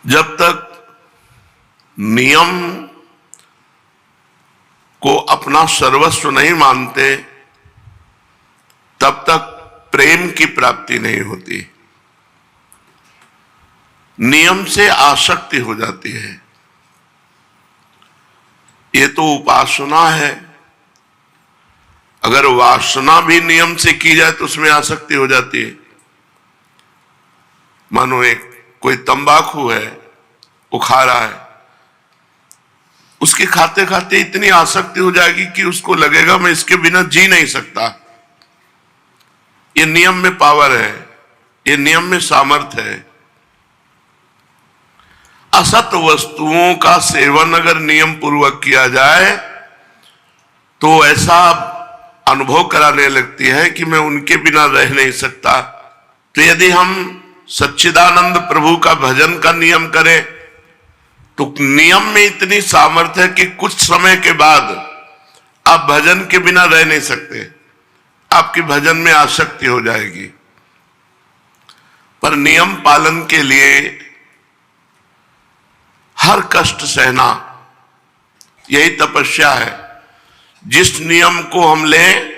जब तक नियम को अपना सर्वस्व नहीं मानते तब तक प्रेम की प्राप्ति नहीं होती। नियम से आसक्ति हो जाती है। ये तो उपासना है। अगर वासना भी नियम से की जाए तो उसमें आसक्ति हो जाती है। मानो एक कोई तंबाकू है, वो खा रहा है, उसके खाते खाते इतनी आसक्ति हो जाएगी कि उसको लगेगा मैं इसके बिना जी नहीं सकता। ये नियम में पावर है, ये नियम में सामर्थ्य है। असत वस्तुओं का सेवन अगर नियम पूर्वक किया जाए तो ऐसा अनुभव कराने लगती है कि मैं उनके बिना रह नहीं सकता। तो यदि हम सच्चिदानंद प्रभु का भजन का नियम करें तो नियम में इतनी सामर्थ्य है कि कुछ समय के बाद आप भजन के बिना रह नहीं सकते, आपकी भजन में आसक्ति हो जाएगी। पर नियम पालन के लिए हर कष्ट सहना, यही तपस्या है। जिस नियम को हम लें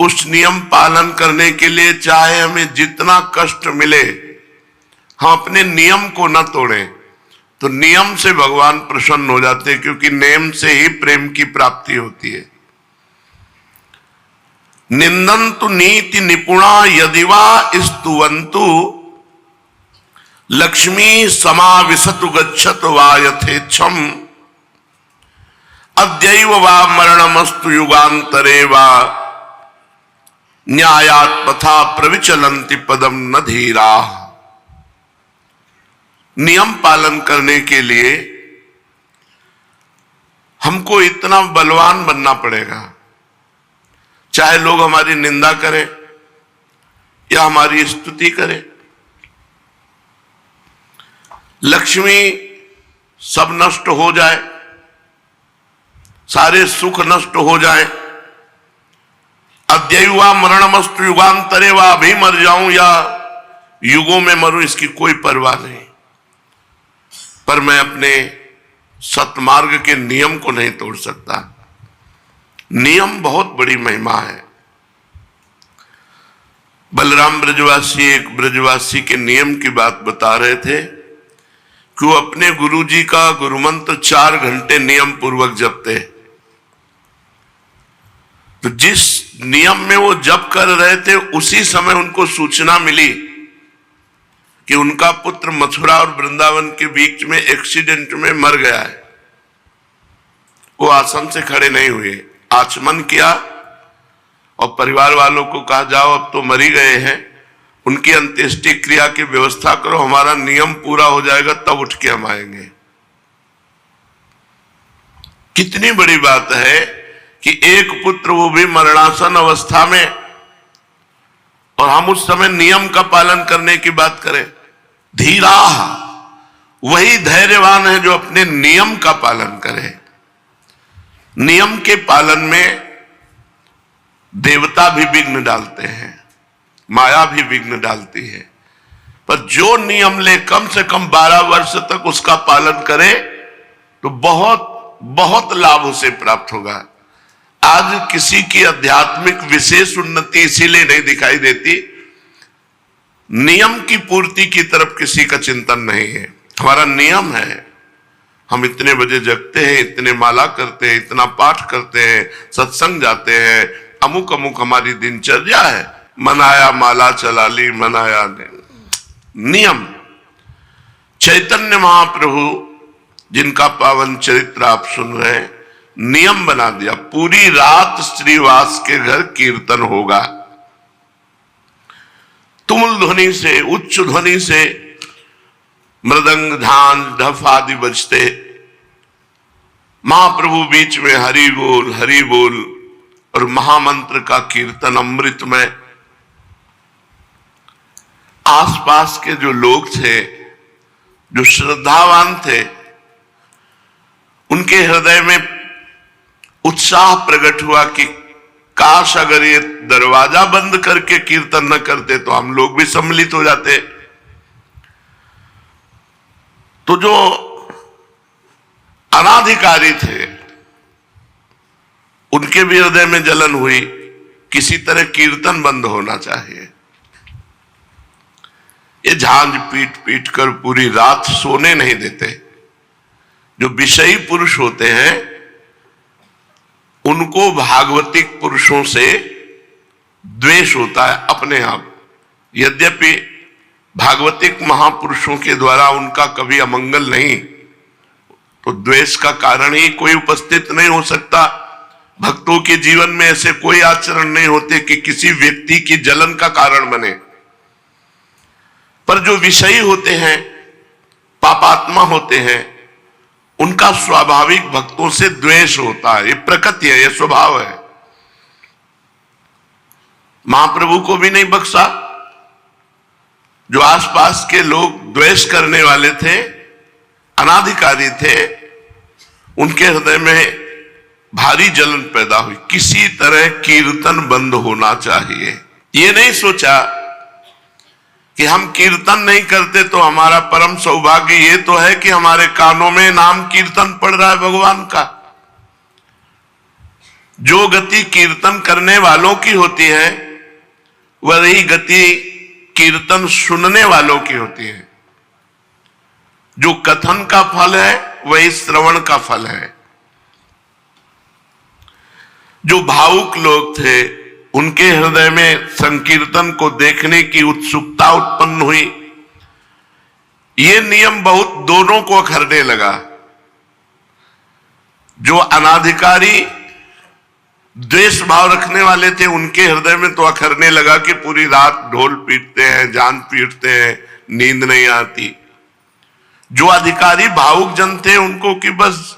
उस नियम पालन करने के लिए चाहे हमें जितना कष्ट मिले, हम अपने नियम को न तोड़ें। तो नियम से भगवान प्रसन्न हो जाते हैं, क्योंकि नियम से ही प्रेम की प्राप्ति होती है। निंदन्तु नीति निपुणा यदिवा स्तुवन्तु लक्ष्मी समाविशतु गच्छतु वा यथेच्छम अद्यैव वा मरणमस्तु युगांतरे वा न्यायात् पथा प्रविचलन्ति पदम न धीरा। नियम पालन करने के लिए हमको इतना बलवान बनना पड़ेगा, चाहे लोग हमारी निंदा करें या हमारी स्तुति करें। लक्ष्मी सब नष्ट हो जाए, सारे सुख नष्ट हो जाए, अद्यैवा मरणमस्तु युगांतरे वा, अभी मर जाऊं या युगों में मरूं, इसकी कोई परवाह नहीं। पर मैं अपने सतमार्ग के नियम को नहीं तोड़ सकता। नियम बहुत बड़ी महिमा है। बलराम ब्रजवासी एक ब्रजवासी के नियम की बात बता रहे थे कि वो अपने गुरुजी का गुरुमंत्र 4 घंटे नियम पूर्वक जपते। तो जिस नियम में वो जप कर रहे थे उसी समय उनको सूचना मिली कि उनका पुत्र मथुरा और वृंदावन के बीच में एक्सीडेंट में मर गया है। वो आसन से खड़े नहीं हुए, आचमन किया और परिवार वालों को कहा जाओ अब तो मर ही गए हैं, उनकी अंत्येष्टि क्रिया की व्यवस्था करो, हमारा नियम पूरा हो जाएगा तब उठ के हम आएंगे। कितनी बड़ी बात है कि एक पुत्र, वो भी मरणासन अवस्था में, और हम उस समय नियम का पालन करने की बात करें। धीरा वही धैर्यवान है जो अपने नियम का पालन करे। नियम के पालन में देवता भी विघ्न डालते हैं, माया भी विघ्न डालती है, पर जो नियम ले कम से कम 12 वर्ष तक उसका पालन करे तो बहुत बहुत लाभ उसे प्राप्त होगा। आज किसी की आध्यात्मिक विशेष उन्नति इसीलिए नहीं दिखाई देती, नियम की पूर्ति की तरफ किसी का चिंतन नहीं है। हमारा नियम है, हम इतने बजे जगते हैं, इतने माला करते हैं, इतना पाठ करते हैं, सत्संग जाते हैं, अमुक अमुक हमारी दिनचर्या है। मनाया माला चला ली, मनाया नियम। चैतन्य महाप्रभु जिनका पावन चरित्र आप सुन रहे हैं, नियम बना दिया, पूरी रात श्रीवास के घर कीर्तन होगा। तुमुल ध्वनि से, उच्च ध्वनि से मृदंग झांझ ढफ आदि बजते, महाप्रभु बीच में हरि बोल और महामंत्र का कीर्तन अमृत में। आसपास के जो लोग थे, जो श्रद्धावान थे, उनके हृदय में उत्साह प्रकट हुआ कि काश अगर ये दरवाजा बंद करके कीर्तन न करते तो हम लोग भी सम्मिलित हो जाते। तो जो अनाधिकारी थे उनके भी हृदय में जलन हुई, किसी तरह कीर्तन बंद होना चाहिए। ये झांझ पीट पीट कर पूरी रात सोने नहीं देते। जो विषयी पुरुष होते हैं उनको भागवतिक पुरुषों से द्वेष होता है अपने आप। यद्यपि भागवतिक महापुरुषों के द्वारा उनका कभी अमंगल नहीं, तो द्वेष का कारण ही कोई उपस्थित नहीं हो सकता। भक्तों के जीवन में ऐसे कोई आचरण नहीं होते कि किसी व्यक्ति की जलन का कारण बने। पर जो विषयी होते हैं, पापात्मा होते हैं, उनका स्वाभाविक भक्तों से द्वेष होता है। ये प्रकृति है, ये स्वभाव है। महाप्रभु को भी नहीं बख्शा। जो आसपास के लोग द्वेष करने वाले थे, अनाधिकारी थे, उनके हृदय में भारी जलन पैदा हुई। किसी तरह कीर्तन बंद होना चाहिए। ये नहीं सोचा कि हम कीर्तन नहीं करते तो हमारा परम सौभाग्य ये तो है कि हमारे कानों में नाम कीर्तन पड़ रहा है भगवान का। जो गति कीर्तन करने वालों की होती है वही गति कीर्तन सुनने वालों की होती है। जो कथन का फल है वही श्रवण का फल है। जो भावुक लोग थे उनके हृदय में संकीर्तन को देखने की उत्सुकता उत्पन्न हुई। ये नियम बहुत दोनों को अखरने लगा। जो अनाधिकारी द्वेष भाव रखने वाले थे उनके हृदय में तो अखरने लगा कि पूरी रात ढोल पीटते हैं, जान पीटते हैं, नींद नहीं आती। जो अधिकारी भावुक जन थे उनको कि बस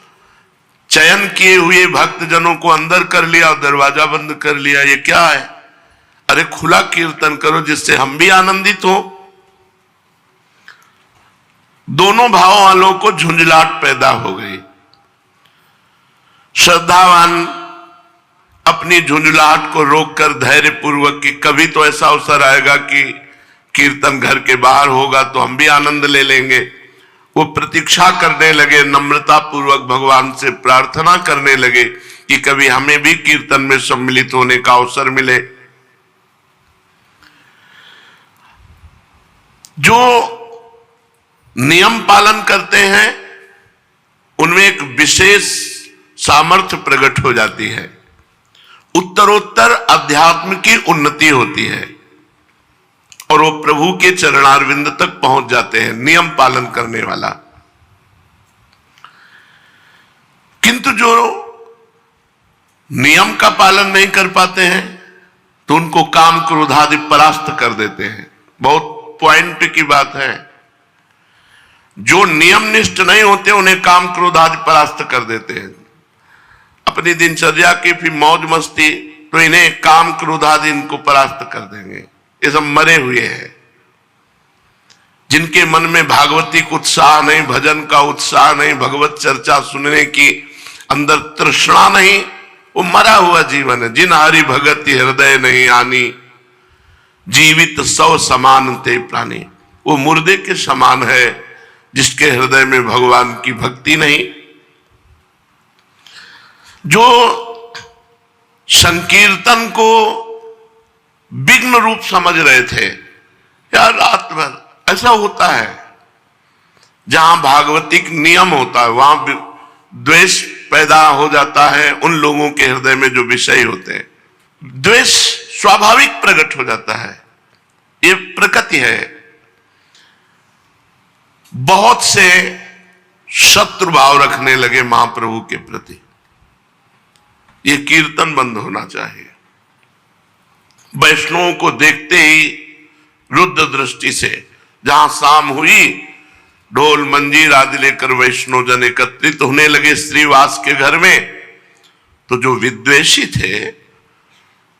चयन किए हुए भक्त जनों को अंदर कर लिया और दरवाजा बंद कर लिया। ये क्या है? अरे खुला कीर्तन करो जिससे हम भी आनंदित हो। दोनों भाव वालों को झुंझलाहट पैदा हो गई। श्रद्धावान अपनी झुंझलाहट को रोककर धैर्य पूर्वक कि कभी तो ऐसा अवसर आएगा कि कीर्तन घर के बाहर होगा तो हम भी आनंद ले लेंगे, वो प्रतीक्षा करने लगे। नम्रता पूर्वक भगवान से प्रार्थना करने लगे कि कभी हमें भी कीर्तन में सम्मिलित होने का अवसर मिले। जो नियम पालन करते हैं उनमें एक विशेष सामर्थ्य प्रकट हो जाती है। उत्तरोत्तर अध्यात्म की उन्नति होती है और वो प्रभु के चरणारविंद तक पहुंच जाते हैं, नियम पालन करने वाला। किंतु जो नियम का पालन नहीं कर पाते हैं तो उनको काम क्रोध आदि परास्त कर देते हैं। बहुत पॉइंट की बात है। जो नियमनिष्ठ नहीं होते उन्हें काम क्रोध आदि परास्त कर देते हैं। अपनी दिनचर्या की फिर मौज मस्ती, तो इन्हें काम क्रोध आदि इनको परास्त कर देंगे। ये सब मरे हुए हैं। जिनके मन में भागवतिक उत्साह नहीं, भजन का उत्साह नहीं, भगवत चर्चा सुनने की अंदर तृष्णा नहीं, वो मरा हुआ जीवन है। जिन हरि भगति हृदय नहीं आनी, जीवित सौ समान ते प्राणी। वो मुर्दे के समान है जिसके हृदय में भगवान की भक्ति नहीं। जो संकीर्तन को विघ्न रूप समझ रहे थे, यार रात भर ऐसा होता है जहां भागवतिक नियम होता है वहां द्वेष पैदा हो जाता है। उन लोगों के हृदय में जो विषय होते हैं, द्वेष स्वाभाविक प्रकट हो जाता है। ये प्रकृति है। बहुत से शत्रु भाव रखने लगे महाप्रभु के प्रति। ये कीर्तन बंद होना चाहिए। वैष्णवों को देखते ही रुद्र दृष्टि से जहां शाम हुई, ढोल मंजीर आदि लेकर वैष्णव जन एकत्रित होने लगे श्रीवास के घर में, तो जो विद्वेषी थे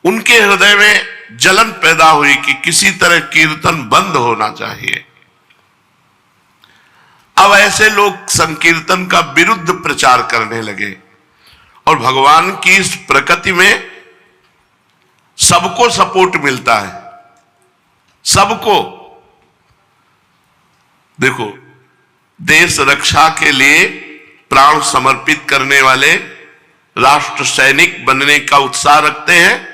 उनके हृदय में जलन पैदा हुई कि किसी तरह कीर्तन बंद होना चाहिए। अब ऐसे लोग संकीर्तन का विरुद्ध प्रचार करने लगे और भगवान की इस प्रकृति में सबको सपोर्ट मिलता है। सबको। देखो, देश रक्षा के लिए प्राण समर्पित करने वाले, राष्ट्र सैनिक बनने का उत्साह रखते हैं,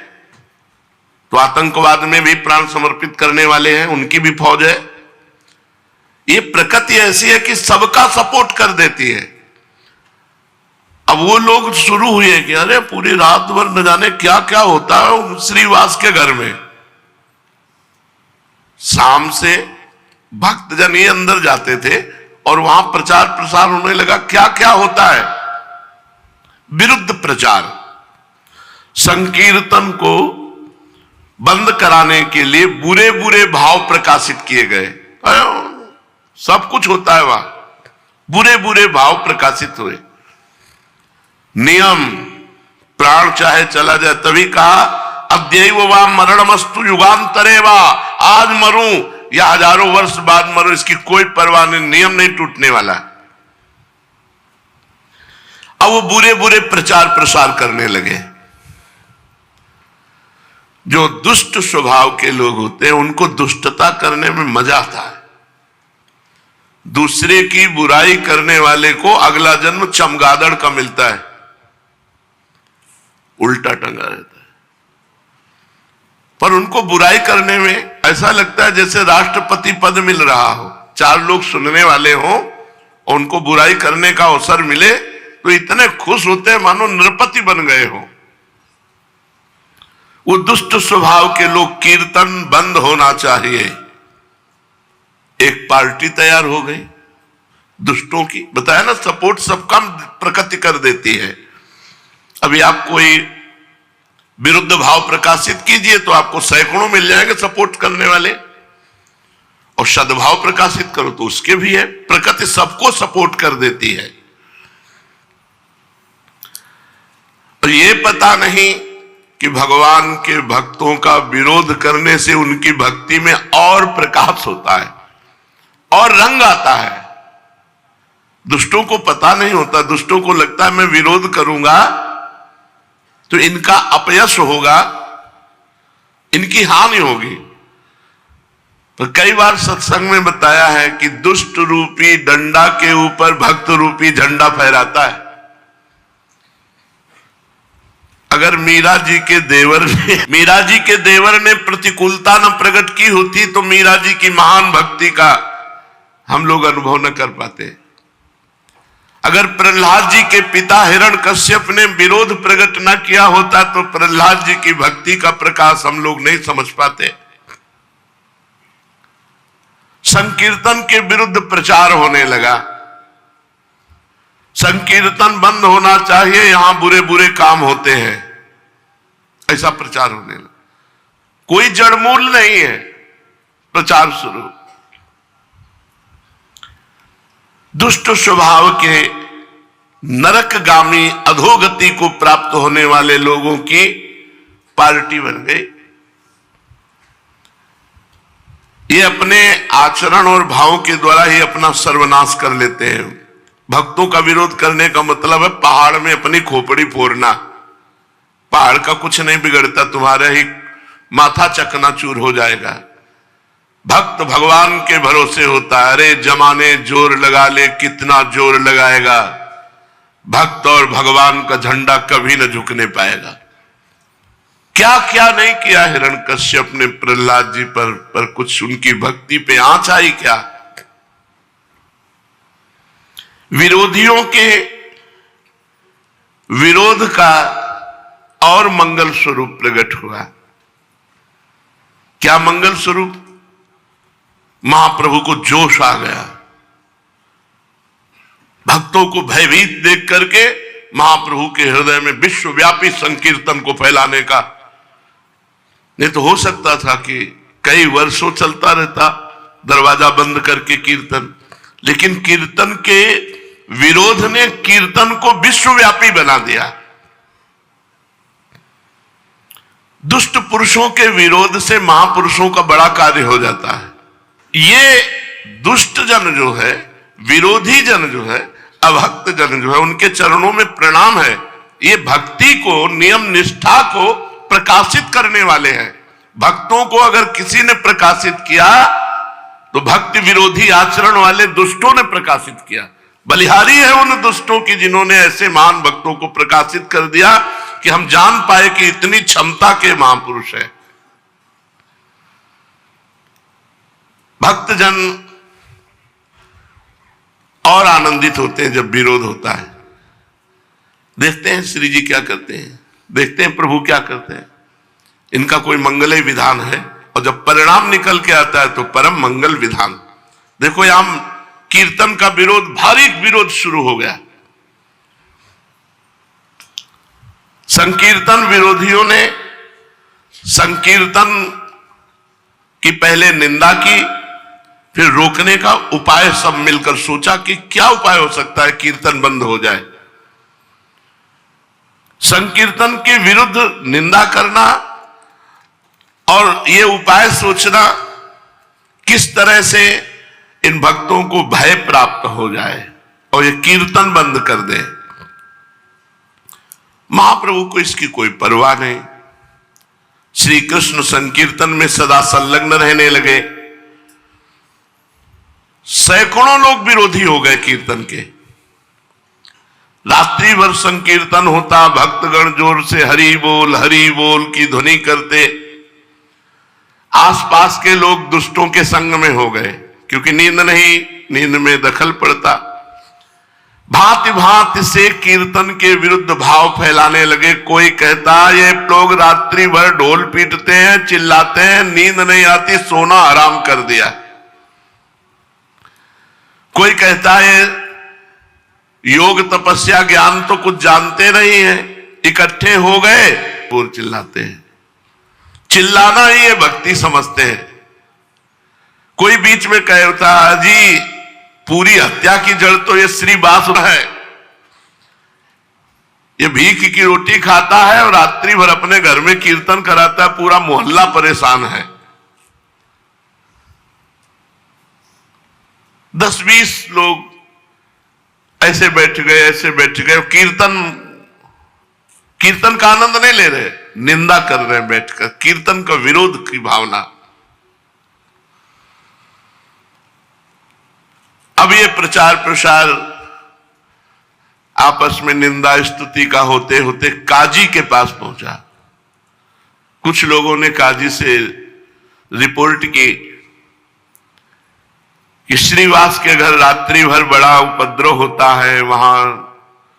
तो आतंकवाद में भी प्राण समर्पित करने वाले हैं, उनकी भी फौज है। ये प्रकृति ऐसी है कि सबका सपोर्ट कर देती है। अब वो लोग शुरू हुए कि अरे पूरी रात भर न जाने क्या क्या होता है श्रीवास के घर में। शाम से भक्तजन ही अंदर जाते थे और वहां प्रचार प्रसार होने लगा, क्या क्या होता है, विरुद्ध प्रचार। संकीर्तन को बंद कराने के लिए बुरे बुरे भाव प्रकाशित किए गए। सब कुछ होता है वहां, बुरे बुरे भाव प्रकाशित हुए। नियम, प्राण चाहे चला जाए, तभी कहा अद्यैव वा मरणमस्तु युगांतरे वा, आज मरूं या हजारों वर्ष बाद मरूं, इसकी कोई परवाह नहीं, नियम नहीं टूटने वाला। अब वो बुरे बुरे प्रचार प्रसार करने लगे। जो दुष्ट स्वभाव के लोग होते हैं उनको दुष्टता करने में मजा आता है। दूसरे की बुराई करने वाले को अगला जन्म चमगादड़ का मिलता है, उल्टा टंगा रहता है। पर उनको बुराई करने में ऐसा लगता है जैसे राष्ट्रपति पद मिल रहा हो, चार लोग सुनने वाले हो और उनको बुराई करने का अवसर मिले तो इतने खुश होते हैं मानो नृपति बन गए हो। वो दुष्ट स्वभाव के लोग, कीर्तन बंद होना चाहिए। एक पार्टी तैयार हो गई दुष्टों की, बताया ना, सपोर्ट सबका प्रकृति कर देती है। अभी आप कोई विरुद्ध भाव प्रकाशित कीजिए तो आपको सैकड़ों मिल जाएंगे सपोर्ट करने वाले, और सद्भाव प्रकाशित करो तो उसके भी है। प्रकृति सबको सपोर्ट कर देती है। और ये पता नहीं कि भगवान के भक्तों का विरोध करने से उनकी भक्ति में और प्रकाश होता है और रंग आता है। दुष्टों को पता नहीं होता, दुष्टों को लगता है मैं विरोध करूंगा तो इनका अपयश होगा, इनकी हानि होगी। तो कई बार सत्संग में बताया है कि दुष्ट रूपी डंडा के ऊपर भक्त रूपी झंडा फहराता है। अगर मीरा जी के देवर ने प्रतिकूलता न प्रकट की होती तो मीरा जी की महान भक्ति का हम लोग अनुभव न कर पाते। अगर प्रहलाद जी के पिता हिरण्यकश्यप ने विरोध प्रकट न किया होता तो प्रहलाद जी की भक्ति का प्रकाश हम लोग नहीं समझ पाते। संकीर्तन के विरुद्ध प्रचार होने लगा, संकीर्तन बंद होना चाहिए, यहां बुरे बुरे काम होते हैं, ऐसा प्रचार होने लगा। कोई जड़मूल नहीं है, प्रचार शुरू। दुष्ट स्वभाव के नरकगामी अधोगति को प्राप्त होने वाले लोगों की पार्टी बन गई। ये अपने आचरण और भाव के द्वारा ही अपना सर्वनाश कर लेते हैं। भक्तों का विरोध करने का मतलब है पहाड़ में अपनी खोपड़ी फोड़ना। पहाड़ का कुछ नहीं बिगड़ता, तुम्हारा ही माथा चकनाचूर हो जाएगा। भक्त भगवान के भरोसे होता है। अरे जमाने जोर लगा ले, कितना जोर लगाएगा, भक्त और भगवान का झंडा कभी न झुकने पाएगा। क्या क्या नहीं किया हिरण्यकश्यप ने प्रहलाद जी पर कुछ उनकी भक्ति पे आंच आई क्या? विरोधियों के विरोध का और मंगल स्वरूप प्रकट हुआ। क्या मंगल स्वरूप? महाप्रभु को जोश आ गया। भक्तों को भयभीत देख करके महाप्रभु के हृदय में विश्वव्यापी संकीर्तन को फैलाने का। नहीं तो हो सकता था कि कई वर्षों चलता रहता दरवाजा बंद करके कीर्तन, लेकिन कीर्तन के विरोध ने कीर्तन को विश्वव्यापी बना दिया। दुष्ट पुरुषों के विरोध से महापुरुषों का बड़ा कार्य हो जाता है। ये दुष्ट जन जो है, विरोधी जन जो है, अभक्त जन जो है, उनके चरणों में प्रणाम है। ये भक्ति को, नियम निष्ठा को प्रकाशित करने वाले हैं। भक्तों को अगर किसी ने प्रकाशित किया तो भक्ति विरोधी आचरण वाले दुष्टों ने प्रकाशित किया। बलिहारी है उन दुष्टों की जिन्होंने ऐसे महान भक्तों को प्रकाशित कर दिया कि हम जान पाए कि इतनी क्षमता के महापुरुष है। भक्तजन और आनंदित होते हैं जब विरोध होता है। देखते हैं श्री जी क्या करते हैं, देखते हैं प्रभु क्या करते हैं। इनका कोई मंगलय विधान है और जब परिणाम निकल के आता है तो परम मंगल विधान। देखो यहां कीर्तन का विरोध, भारी विरोध शुरू हो गया। संकीर्तन विरोधियों ने संकीर्तन की पहले निंदा की, फिर रोकने का उपाय सब मिलकर सोचा कि क्या उपाय हो सकता है कीर्तन बंद हो जाए। संकीर्तन के विरुद्ध निंदा करना और यह उपाय सोचना किस तरह से इन भक्तों को भय प्राप्त हो जाए और ये कीर्तन बंद कर दे। महाप्रभु को इसकी कोई परवाह नहीं। श्री कृष्ण संकीर्तन में सदा संलग्न रहने लगे। सैकड़ों लोग विरोधी हो गए कीर्तन के। रात्रि भर संकीर्तन होता, भक्तगण जोर से हरि बोल की ध्वनि करते। आसपास के लोग दुष्टों के संग में हो गए क्योंकि नींद नहीं, नींद में दखल पड़ता। भांति भांति से कीर्तन के विरुद्ध भाव फैलाने लगे। कोई कहता ये लोग रात्रि भर ढोल पीटते हैं, चिल्लाते हैं, नींद नहीं आती, सोना हराम कर दिया। कोई कहता है योग तपस्या ज्ञान तो कुछ जानते नहीं है, इकट्ठे हो गए और चिल्लाते हैं। चिल्लाना ही ये भक्ति समझते हैं। कोई बीच में कहता जी पूरी हत्या की जड़ तो ये श्री बासुर है, ये भीख की रोटी खाता है और रात्रि भर अपने घर में कीर्तन कराता है, पूरा मोहल्ला परेशान है। 10-20 लोग ऐसे बैठ गए, कीर्तन का आनंद नहीं ले रहे, निंदा कर रहे हैं बैठकर, कीर्तन का विरोध की भावना। अब ये प्रचार प्रसार आपस में निंदा स्तुति का होते होते काजी के पास पहुंचा। कुछ लोगों ने काजी से रिपोर्ट की कि श्रीवास के घर रात्रि भर बड़ा उपद्रव होता है, वहां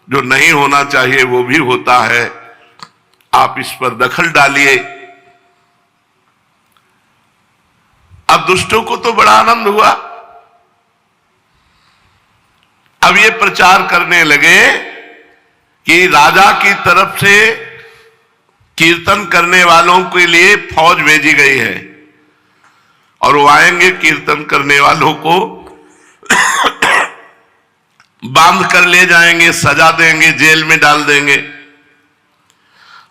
जो नहीं होना चाहिए वो भी होता है, आप इस पर दखल डालिए। अब दुष्टों को तो बड़ा आनंद हुआ। अब ये प्रचार करने लगे कि राजा की तरफ से कीर्तन करने वालों के लिए फौज भेजी गई है और वो आएंगे, कीर्तन करने वालों को बांध कर ले जाएंगे, सजा देंगे, जेल में डाल देंगे।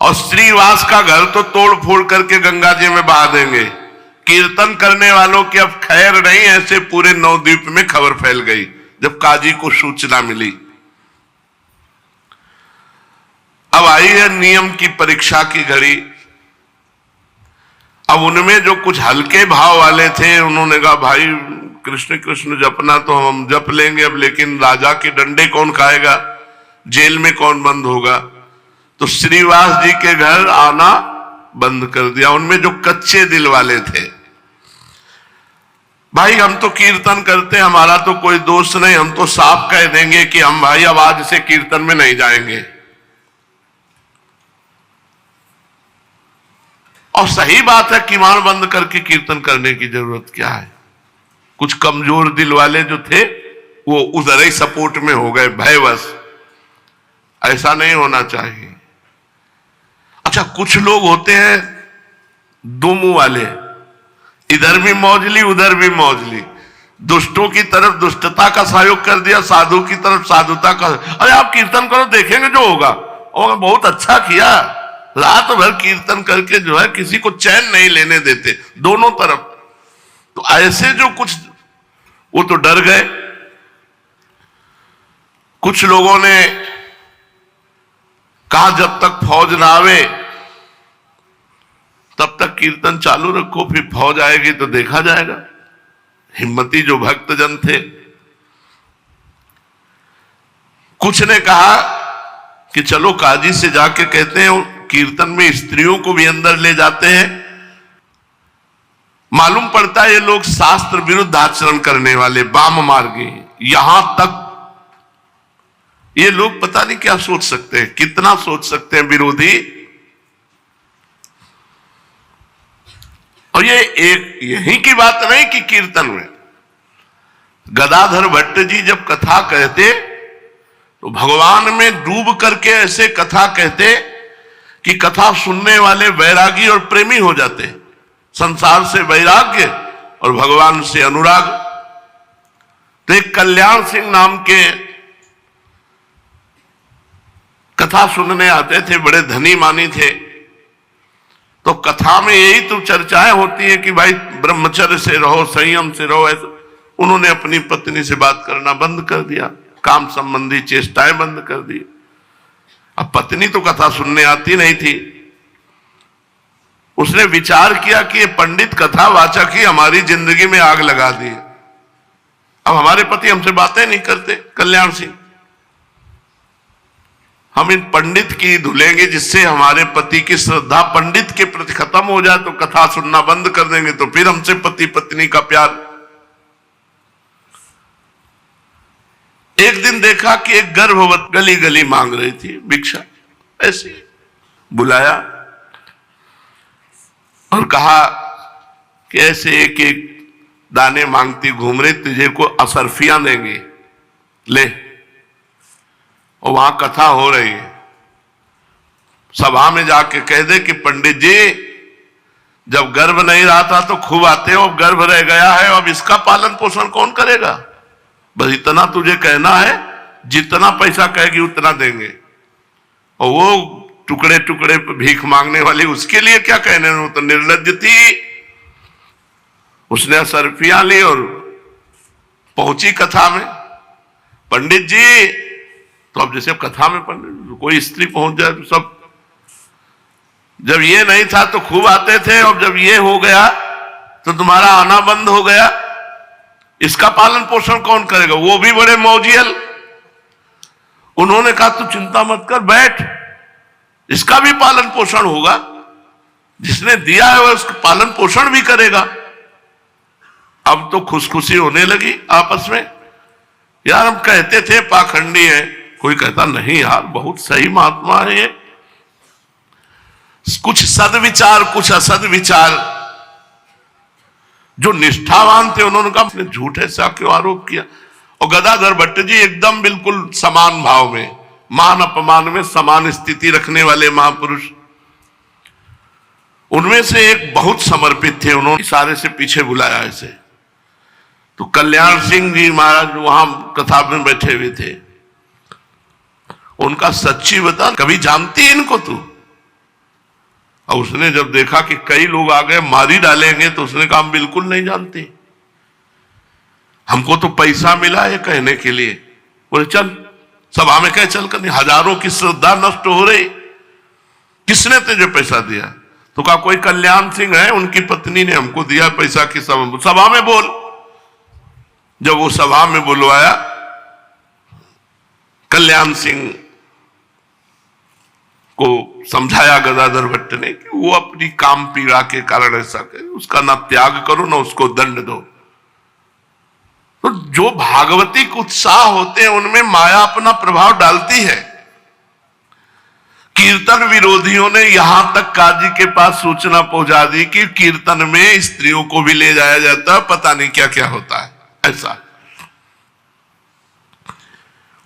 और श्रीवास का घर तो तोड़ फोड़ करके गंगा जी में बहा देंगे। कीर्तन करने वालों की अब खैर नहीं, ऐसे पूरे नवद्वीप में खबर फैल गई जब काजी को सूचना मिली। अब आई है नियम की परीक्षा की घड़ी। अब उनमें जो कुछ हल्के भाव वाले थे उन्होंने कहा भाई कृष्ण कृष्ण जपना तो हम जप लेंगे अब, लेकिन राजा के डंडे कौन खाएगा, जेल में कौन बंद होगा। तो श्रीवास जी के घर आना बंद कर दिया। उनमें जो कच्चे दिल वाले थे, भाई हम तो कीर्तन करते, हमारा तो कोई दोष नहीं, हम तो साफ कह देंगे कि हम भाई अब आज से कीर्तन में नहीं जाएंगे। और सही बात है, किवाड़ बंद करके कीर्तन करने की जरूरत क्या है। कुछ कमजोर दिल वाले जो थे वो उधर ही सपोर्ट में हो गए भयवश। ऐसा नहीं होना चाहिए। अच्छा, कुछ लोग होते हैं दो मुंह वाले, इधर भी मौजली उधर भी मौजली। दुष्टों की तरफ दुष्टता का सहयोग कर दिया, साधु की तरफ साधुता का। अरे आप कीर्तन करो, देखेंगे जो होगा। और बहुत अच्छा किया, रात भर कीर्तन करके जो है किसी को चैन नहीं लेने देते, दोनों तरफ। तो ऐसे जो कुछ वो तो डर गए। कुछ लोगों ने कहा जब तक फौज ना आवे तब तक कीर्तन चालू रखो, फिर फौज आएगी तो देखा जाएगा। हिम्मती जो भक्तजन थे। कुछ ने कहा कि चलो काजी से जाके कहते हैं कीर्तन में स्त्रियों को भी अंदर ले जाते हैं। मालूम पड़ता है ये लोग शास्त्र विरुद्ध आचरण करने वाले वाम मार्गी। यहां तक ये लोग पता नहीं क्या सोच सकते हैं, कितना सोच सकते हैं विरोधी। और ये एक यही की बात नहीं कि कीर्तन में गदाधर भट्ट जी जब कथा कहते तो भगवान में डूब करके ऐसे कथा कहते कि कथा सुनने वाले वैरागी और प्रेमी हो जाते। संसार से वैराग्य और भगवान से अनुराग। तो एक कल्याण सिंह नाम के कथा सुनने आते थे, बड़े धनी मानी थे। तो कथा में यही तो चर्चाएं होती है कि भाई ब्रह्मचर्य से रहो, संयम से रहो। ऐसा उन्होंने अपनी पत्नी से बात करना बंद कर दिया, काम संबंधी चेष्टाएं बंद कर दी। अब पत्नी तो कथा सुनने आती नहीं थी। उसने विचार किया कि ये पंडित कथा वाचक ही हमारी जिंदगी में आग लगा दी। अब हमारे पति हमसे बातें नहीं करते। कल्याण सिंह, हम इन पंडित की धुलेंगे जिससे हमारे पति की श्रद्धा पंडित के प्रति खत्म हो जाए, तो कथा सुनना बंद कर देंगे, तो फिर हमसे पति पत्नी का प्यार। एक दिन देखा कि एक गर्भवती गली गली मांग रही थी भिक्षा। ऐसे बुलाया और कहा कि ऐसे एक एक दाने मांगती घूम रही, तुझे को असरफियां देंगे, ले। और वहां कथा हो रही है। सभा में जाके कह दे कि पंडित जी जब गर्भ नहीं रहा था तो खूब आते हो, अब गर्भ रह गया है, अब इसका पालन पोषण कौन करेगा? बस इतना तुझे कहना है, जितना पैसा कहेगी उतना देंगे। और वो टुकड़े टुकड़े भीख मांगने वाली, उसके लिए क्या कहने, वो तो निर्लज्ज थी। उसने असरफियां ली और पहुंची कथा में। पंडित जी, तो अब जैसे कथा में पंडित कोई स्त्री पहुंच जाए तो सब, जब ये नहीं था तो खूब आते थे, और जब ये हो गया तो तुम्हारा आना बंद हो गया, इसका पालन पोषण कौन करेगा? वो भी बड़े मौजियल। उन्होंने कहा तू चिंता मत कर, बैठ, इसका भी पालन पोषण होगा। जिसने दिया है वह उसका पालन पोषण भी करेगा। अब तो खुशखुशी होने लगी आपस में। यार हम कहते थे पाखंडी है, कोई कहता नहीं यार बहुत सही महात्मा है ये। कुछ सदविचार कुछ असद विचार। जो निष्ठावान थे उन्होंने कहा झूठ ऐसा क्यों आरोप किया। और गदाधर भट्ट जी एकदम बिल्कुल समान भाव में, मान अपमान में समान स्थिति रखने वाले महापुरुष। उनमें से एक बहुत समर्पित थे, उन्होंने इशारे से पीछे बुलाया ऐसे। तो कल्याण सिंह जी महाराज वहां कथा में बैठे हुए थे। उनका सच्ची बता, कभी जानती इनको तू? और उसने जब देखा कि कई लोग आ गए मारी डालेंगे, तो उसने कहा हम बिल्कुल नहीं जानते, हमको तो पैसा मिला है कहने के लिए। बोले चल, सभा में कहे चल कर, हजारों की श्रद्धा नष्ट हो रही, किसने तुझे पैसा दिया? तो कहा कोई कल्याण सिंह है, उनकी पत्नी ने हमको दिया पैसा की। सभा में बोल। जब वो सभा में बुलवाया, कल्याण सिंह को समझाया गदाधर भट्ट ने कि वो अपनी काम पीड़ा के कारण ऐसा करे, उसका ना त्याग करो ना उसको दंड दो। तो जो भागवतिक उत्साह होते हैं उनमें माया अपना प्रभाव डालती है। कीर्तन विरोधियों ने यहां तक काजी के पास सूचना पहुंचा दी कि कीर्तन में स्त्रियों को भी ले जाया जाता है, पता नहीं क्या क्या होता है। ऐसा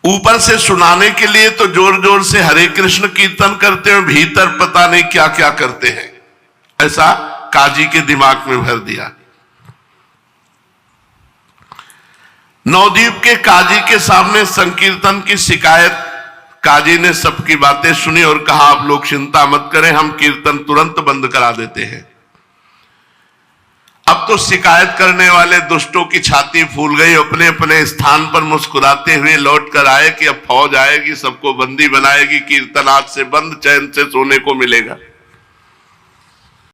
ऊपर से सुनाने के लिए तो जोर जोर से हरे कृष्ण कीर्तन करते हैं, भीतर पता नहीं क्या क्या करते हैं। ऐसा काजी के दिमाग में भर दिया। नवद्वीप के काजी के सामने संकीर्तन की शिकायत, काजी ने सबकी बातें सुनी और कहा आप लोग चिंता मत करें, हम कीर्तन तुरंत बंद करा देते हैं। अब तो शिकायत करने वाले दुष्टों की छाती फूल गई, अपने अपने स्थान पर मुस्कुराते हुए लौट कर आए कि अब फौज आएगी, सबको बंदी बनाएगी, कीर्तन आज से बंद, चैन से सोने को मिलेगा।